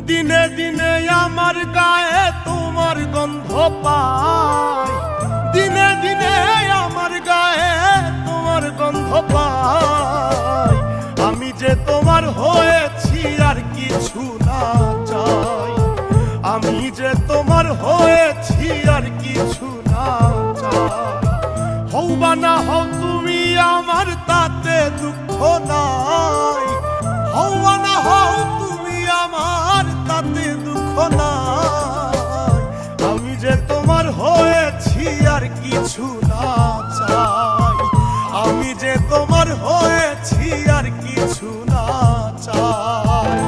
দিনে দিনে আমার গায়ে তোমার গন্ধ পাই, দিনে দিনে আমার গায়ে তোমার গন্ধ পাই। আমি যে তোমার হয়েছি আর কিছু না চাই, আমি যে তোমার হয়েছি আর কিছু না চাই। হও বা না হও তুমি আমার তাতে দুঃখ নাই, হও বা না হও তুমি আমার তাতে দুঃখ নাই। আমি যে তোমার হয়েছি আর কিছু না চাই, আমি যে তোমার হয়েছি আর কিছু না চাই।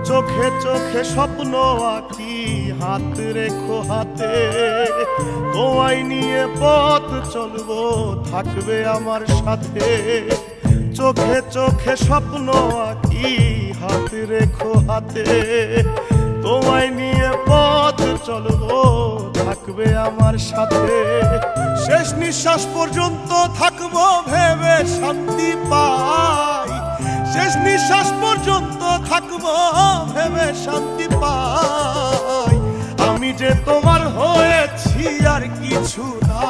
চোখে চোখে স্বপ্ন আঁকি, হাত রেখো হাতে, তোমায় নিয়ে পথ চলবো থাকবে আমার সাথে। চোখে চোখে স্বপ্ন আঁকি, হাত রেখো হাতে, তোমায় নিয়ে পথ চলবো থাকবে আমার সাথে। শেষ নিঃশ্বাস পর্যন্ত থাকবো ভেবে শান্তি পাই, শেষ নিঃশ্বাস পর্যন্ত থাকবো ভেবে শান্তি পাই। আমি যে তোমার হয়েছি আর কিছু না